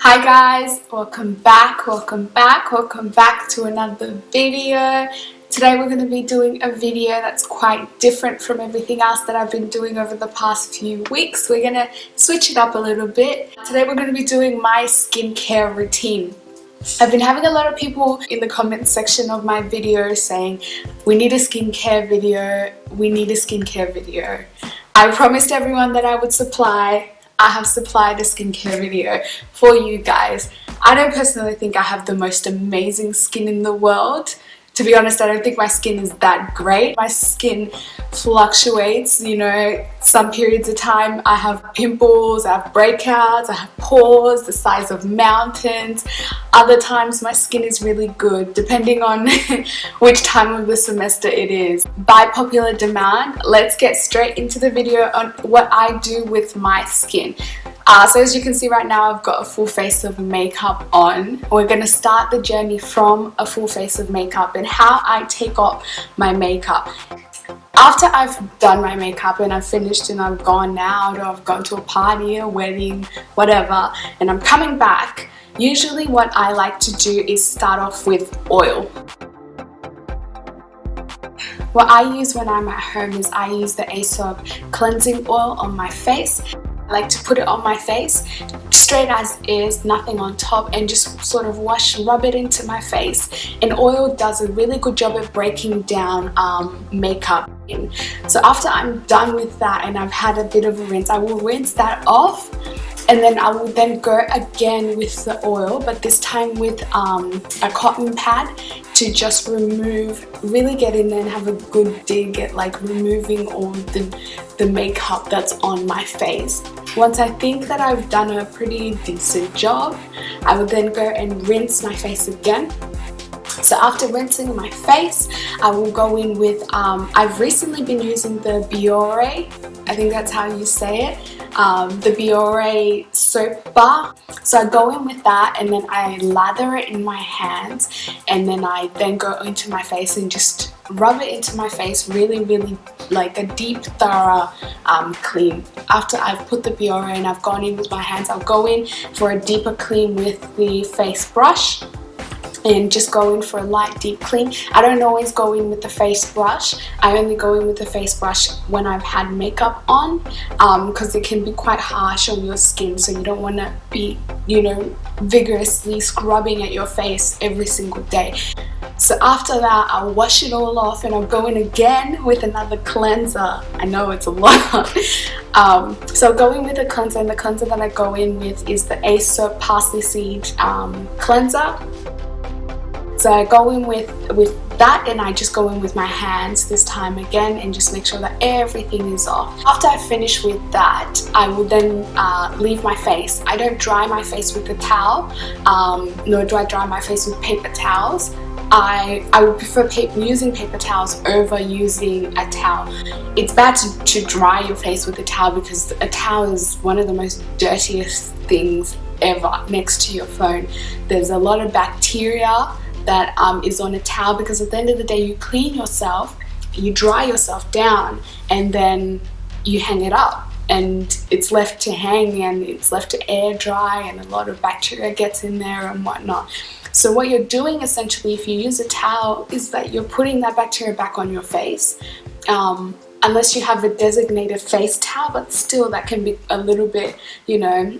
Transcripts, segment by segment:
Hi guys, welcome back to another video. Today we're going to be doing a video that's quite different from everything else that I've been doing over the past few weeks. We're going to switch it up a little bit. Today we're going to be doing my skincare routine. I've been having a lot of people in the comment section of my videos saying, we need a skincare video. I promised everyone that I would supply. I have supplied a skincare video for you guys. I don't personally think I have the most amazing skin in the world. To be honest, I don't think my skin is that great. My skin fluctuates, you know, some periods of time I have pimples, I have breakouts, I have pores the size of mountains. Other times my skin is really good, depending on which time of the semester it is. By popular demand, let's get straight into the video on what I do with my skin. So as you can see right now, I've got a full face of makeup on. We're going to start the journey from a full face of makeup and how I take off my makeup. After I've done my makeup and I've finished and I've gone out or I've gone to a party, a wedding, whatever, and I'm coming back, usually what I like to do is start off with oil. What I use when I'm at home is I use the Aesop cleansing oil on my face. I like to put it on my face straight as is, nothing on top, and just sort of rub it into my face. And oil does a really good job at breaking down makeup. So after I'm done with that and I've had a bit of a rinse, I will rinse that off. And then I will then go again with the oil, but this time with a cotton pad to just really get in there and have a good dig at like removing all the makeup that's on my face. Once I think that I've done a pretty decent job, I will then go and rinse my face again. So after rinsing my face, I will go in with, I've recently been using the Biore, I think that's how you say it, the Biore soap bar. So I go in with that and then I lather it in my hands, and then I then go into my face and just rub it into my face, really like a deep thorough clean. After I've put the Biore and I've gone in with my hands, I'll go in for a deeper clean with the face brush and just go in for a light deep clean. I don't always go in with the face brush. I only go in with the face brush when I've had makeup on, because it can be quite harsh on your skin, so you don't want to be, you know, vigorously scrubbing at your face every single day. So after that, I'll wash it all off and I'll go in again with another cleanser. I know it's a lot. So I'll go in with a cleanser, and the cleanser that I go in with is the Aesop Parsley Seed cleanser. So I go in with that, and I just go in with my hands this time again and just make sure that everything is off. After I finish with that, I will then leave my face. I don't dry my face with a towel, nor do I dry my face with paper towels. I would prefer using paper towels over using a towel. It's bad to dry your face with a towel because a towel is one of the most dirtiest things ever next to your phone. There's a lot of bacteria that is on a towel, because at the end of the day you clean yourself, you dry yourself down, and then you hang it up and it's left to hang and it's left to air dry, and a lot of bacteria gets in there and whatnot. So what you're doing essentially, if you use a towel, is that you're putting that bacteria back on your face, unless you have a designated face towel, but still that can be a little bit, you know.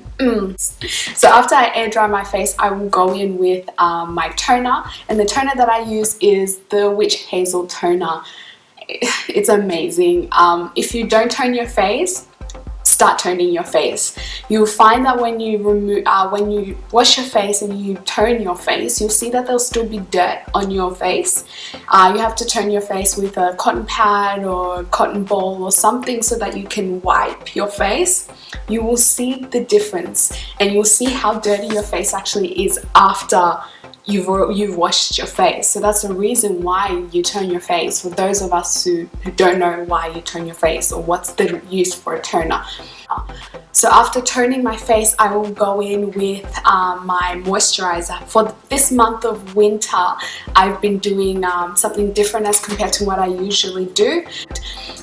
So after I air dry my face, I will go in with my toner, and the toner that I use is the Witch Hazel toner. It's amazing. If you don't tone your face, start toning your face. You'll find that when you wash your face and you tone your face, you'll see that there'll still be dirt on your face. You have to tone your face with a cotton pad or a cotton ball or something so that you can wipe your face. You will see the difference, and you'll see how dirty your face actually is after you've washed your face. So that's the reason why you tone your face, for those of us who don't know why you tone your face or what's the use for a toner. So after toning my face, I will go in with my moisturizer. For this month of winter, I've been doing something different as compared to what I usually do.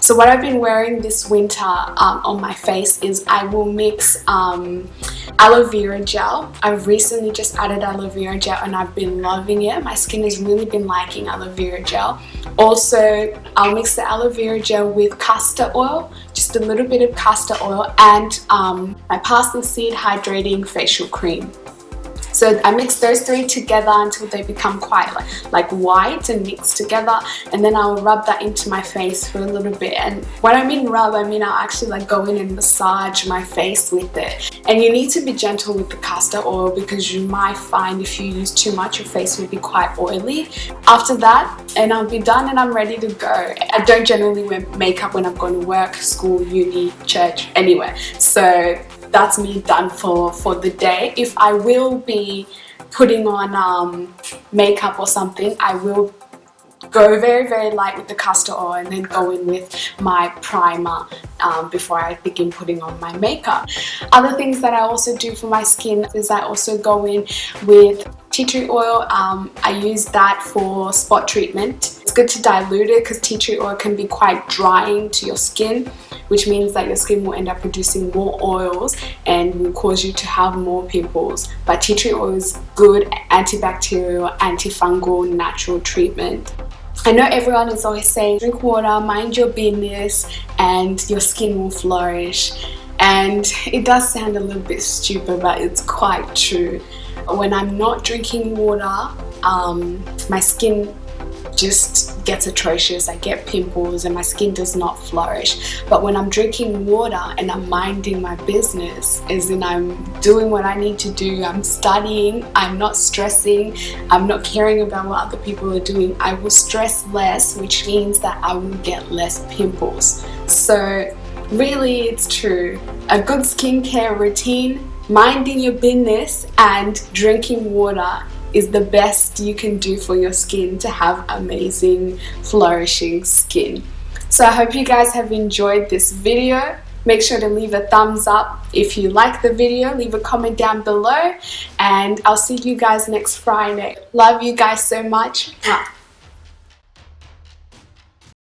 So what I've been wearing this winter on my face is I will mix aloe vera gel. I've recently just added aloe vera gel and I've been loving it. My skin has really been liking aloe vera gel. Also, I'll mix the aloe vera gel with castor oil, just a little bit of castor oil, and my parsley seed hydrating facial cream. So I mix those three together until they become quite like white and mixed together, and then I'll rub that into my face for a little bit. And when I mean rub, I mean I'll actually like go in and massage my face with it. And you need to be gentle with the castor oil because you might find if you use too much, your face will be quite oily. After that, and I'll be done and I'm ready to go. I don't generally wear makeup when I'm going to work, school, uni, church, anywhere. So that's me done for the day. If I will be putting on makeup or something, I will go very light with the castor oil and then go in with my primer before I begin putting on my makeup. Other things that I also do for my skin is I also go in with tea tree oil. I use that for spot treatment. It's good to dilute it because tea tree oil can be quite drying to your skin, which means that your skin will end up producing more oils and will cause you to have more pimples. But tea tree oil is good antibacterial, antifungal, natural treatment. I know everyone is always saying drink water, mind your business, and your skin will flourish. And it does sound a little bit stupid, but it's quite true. When I'm not drinking water, my skin just gets atrocious. I get pimples and my skin does not flourish. But when I'm drinking water and I'm minding my business, as in I'm doing what I need to do, I'm studying, I'm not stressing, I'm not caring about what other people are doing, I will stress less, which means that I will get less pimples. So really, it's true. A good skincare routine, minding your business, and drinking water is the best you can do for your skin to have amazing, flourishing skin. So I hope you guys have enjoyed this video. Make sure to leave a thumbs up if you like the video, leave a comment down below, and I'll see you guys next Friday. Love you guys so much.